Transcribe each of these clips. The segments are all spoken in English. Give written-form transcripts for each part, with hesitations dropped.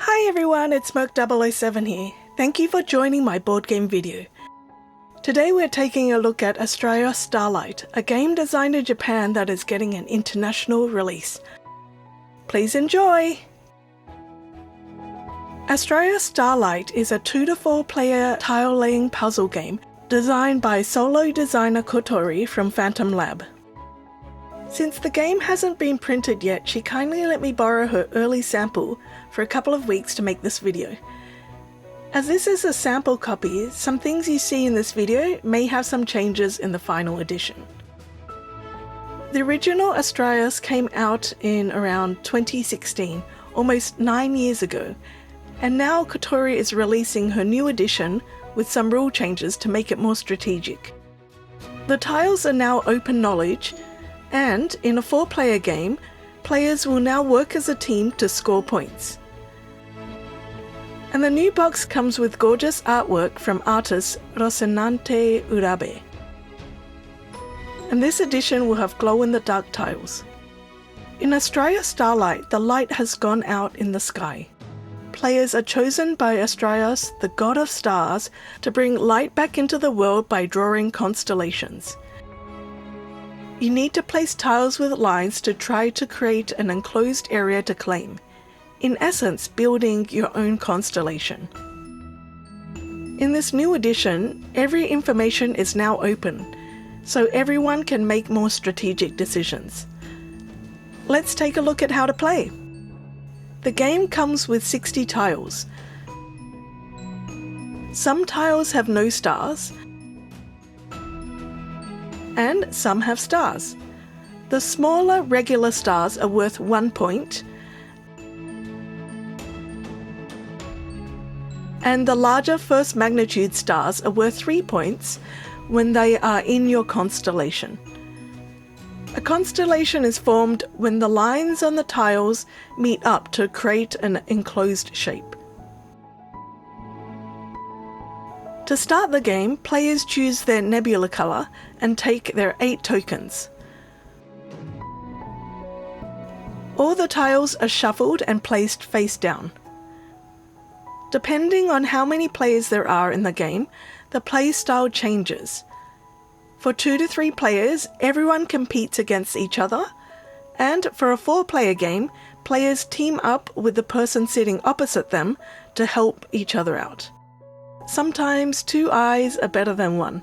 Hi everyone, it's Merc007 here. Thank you for joining my board game video. Today we're taking a look at Astraios Starlight, a game designed in Japan that is getting an international release. Please enjoy! Astraios Starlight is a 2 to 4 player tile-laying puzzle game designed by solo designer Kotori from PhantomLab. Since the game hasn't been printed yet, she kindly let me borrow her early sample for a couple of weeks to make this video. As this is a sample copy, some things you see in this video may have some changes in the final edition. The original Astraios came out in around 2016, almost 9 years ago, and now Kotori is releasing her new edition with some rule changes to make it more strategic. The tiles are now open knowledge, and in a 4-player game, players will now work as a team to score points. And the new box comes with gorgeous artwork from artist Rocinante Urabe. And this edition will have glow-in-the-dark tiles. In Astraios Starlight, the light has gone out in the sky. Players are chosen by Astraios, the god of stars, to bring light back into the world by drawing constellations. You need to place tiles with lines to try to create an enclosed area to claim, in essence building your own constellation. In this new edition, every information is now open, so everyone can make more strategic decisions. Let's take a look at how to play. The game comes with 60 tiles. Some tiles have no stars, and some have stars. The smaller regular stars are worth 1 point, and the larger first magnitude stars are worth 3 points when they are in your constellation. A constellation is formed when the lines on the tiles meet up to create an enclosed shape. To start the game, players choose their nebula color and take their 8 tokens. All the tiles are shuffled and placed face down. Depending on how many players there are in the game, the play style changes. For 2 to 3 players, everyone competes against each other, and for a 4-player game, players team up with the person sitting opposite them to help each other out. Sometimes 2 eyes are better than 1.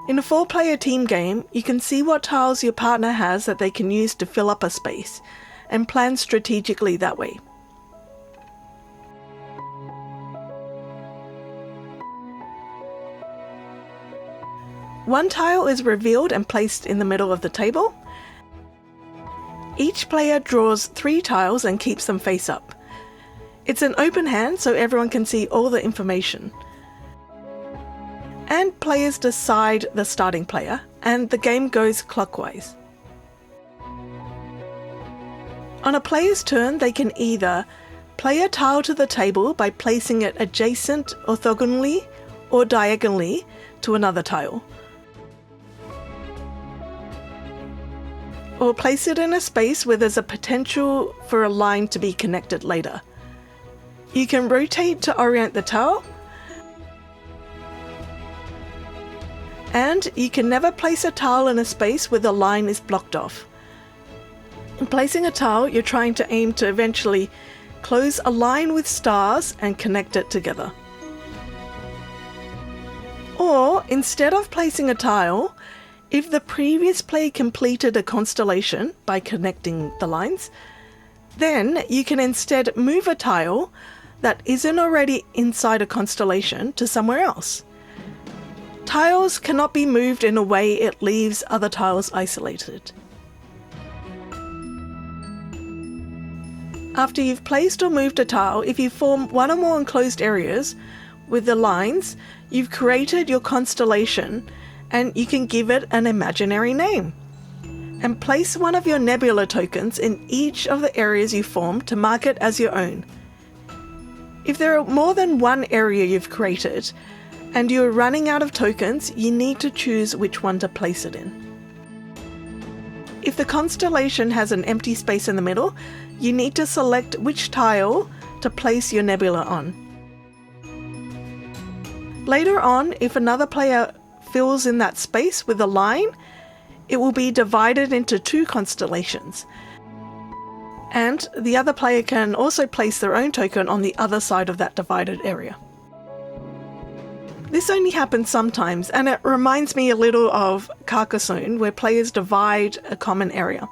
In a 4-player team game, you can see what tiles your partner has that they can use to fill up a space, and plan strategically that way. One tile is revealed and placed in the middle of the table. Each player draws 3 tiles and keeps them face up. It's an open hand so everyone can see all the information. And players decide the starting player, and the game goes clockwise. On a player's turn, they can either play a tile to the table by placing it adjacent orthogonally or diagonally to another tile, or place it in a space where there's a potential for a line to be connected later. You can rotate to orient the tile, and you can never place a tile in a space where the line is blocked off. In placing a tile, you're trying to aim to eventually close a line with stars and connect it together. Or, instead of placing a tile, if the previous player completed a constellation by connecting the lines, then you can instead move a tile that isn't already inside a constellation to somewhere else. Tiles cannot be moved in a way it leaves other tiles isolated. After you've placed or moved a tile, if you form one or more enclosed areas with the lines, you've created your constellation, and you can give it an imaginary name. And place one of your nebula tokens in each of the areas you form to mark it as your own. If there are more than one area you've created, and you're running out of tokens, you need to choose which one to place it in. If the constellation has an empty space in the middle, you need to select which tile to place your nebula on. Later on, if another player fills in that space with a line, it will be divided into 2 constellations. And the other player can also place their own token on the other side of that divided area. This only happens sometimes, and it reminds me a little of Carcassonne, where players divide a common area.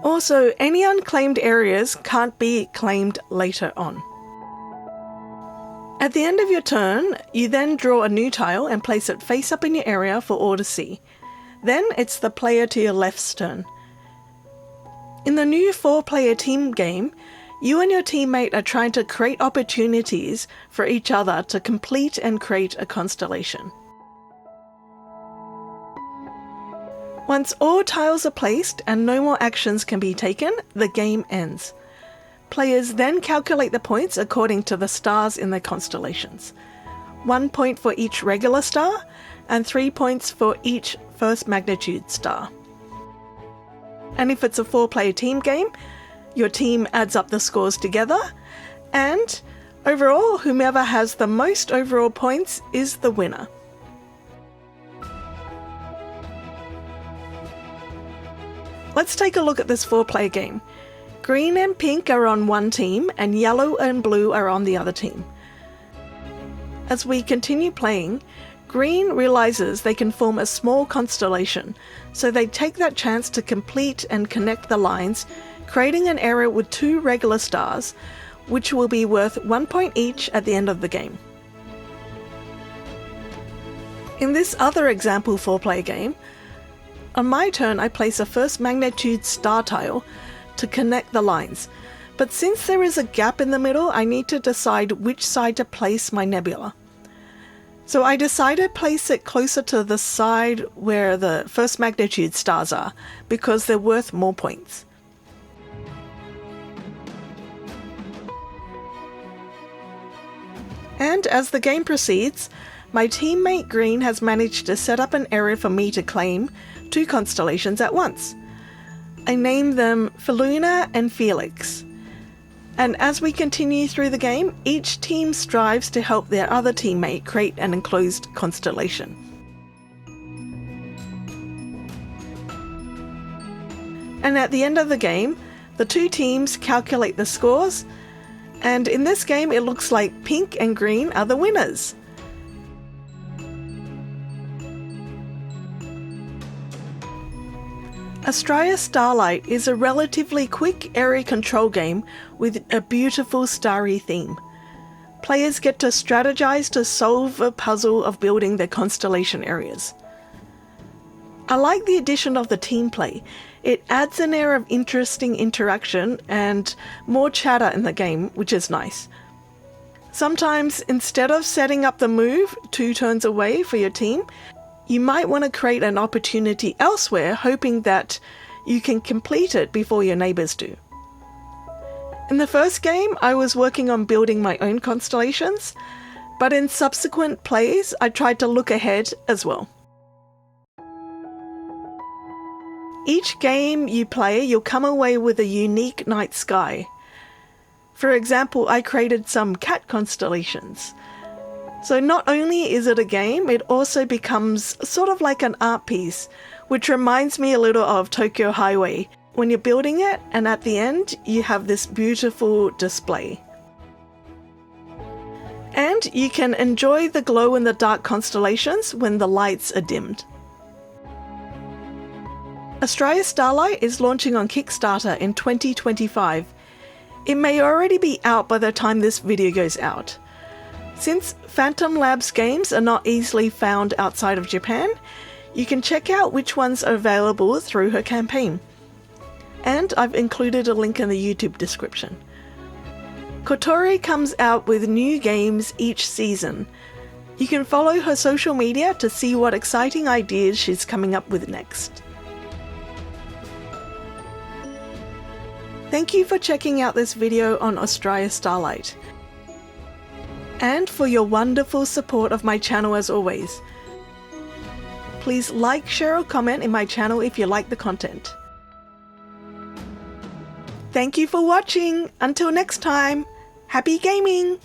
Also, any unclaimed areas can't be claimed later on. At the end of your turn, you then draw a new tile and place it face up in your area for all to see. Then it's the player to your left's turn. In the new 4-player team game, you and your teammate are trying to create opportunities for each other to complete and create a constellation. Once all tiles are placed and no more actions can be taken, the game ends. Players then calculate the points according to the stars in their constellations. 1 point for each regular star and 3 points for each first magnitude star. And if it's a 4-player team game, your team adds up the scores together, and overall, whomever has the most overall points is the winner. Let's take a look at this 4-player game. Green and pink are on one team, and yellow and blue are on the other team. As we continue playing, Green realizes they can form a small constellation, so they take that chance to complete and connect the lines, creating an area with 2 regular stars, which will be worth 1 point each at the end of the game. In this other example 4-player game, on my turn I place a first magnitude star tile to connect the lines, but since there is a gap in the middle, I need to decide which side to place my nebula. So I decided to place it closer to the side where the first magnitude stars are, because they're worth more points. And as the game proceeds, my teammate Green has managed to set up an area for me to claim 2 constellations at once. I named them Feluna and Felix. And as we continue through the game, each team strives to help their other teammate create an enclosed constellation. And at the end of the game, the 2 teams calculate the scores, and in this game it looks like pink and green are the winners. Astraios Starlight is a relatively quick area control game with a beautiful starry theme. Players get to strategize to solve a puzzle of building their constellation areas. I like the addition of the team play. It adds an air of interesting interaction and more chatter in the game, which is nice. Sometimes, instead of setting up the move 2 turns away for your team, you might want to create an opportunity elsewhere, hoping that you can complete it before your neighbors do. In the first game, I was working on building my own constellations, but in subsequent plays, I tried to look ahead as well. Each game you play, you'll come away with a unique night sky. For example, I created some cat constellations. So not only is it a game, it also becomes sort of like an art piece, which reminds me a little of Tokyo Highway, when you're building it and at the end you have this beautiful display. And you can enjoy the glow-in-the-dark constellations when the lights are dimmed. Astraios Starlight is launching on Kickstarter in 2025. It may already be out by the time this video goes out. Since PhantomLab's games are not easily found outside of Japan, you can check out which ones are available through her campaign. And I've included a link in the YouTube description. Kotori comes out with new games each season. You can follow her social media to see what exciting ideas she's coming up with next. Thank you for checking out this video on Astraios Starlight, and for your wonderful support of my channel as always. Please like, share or comment in my channel if you like the content. Thank you for watching! Until next time, happy gaming!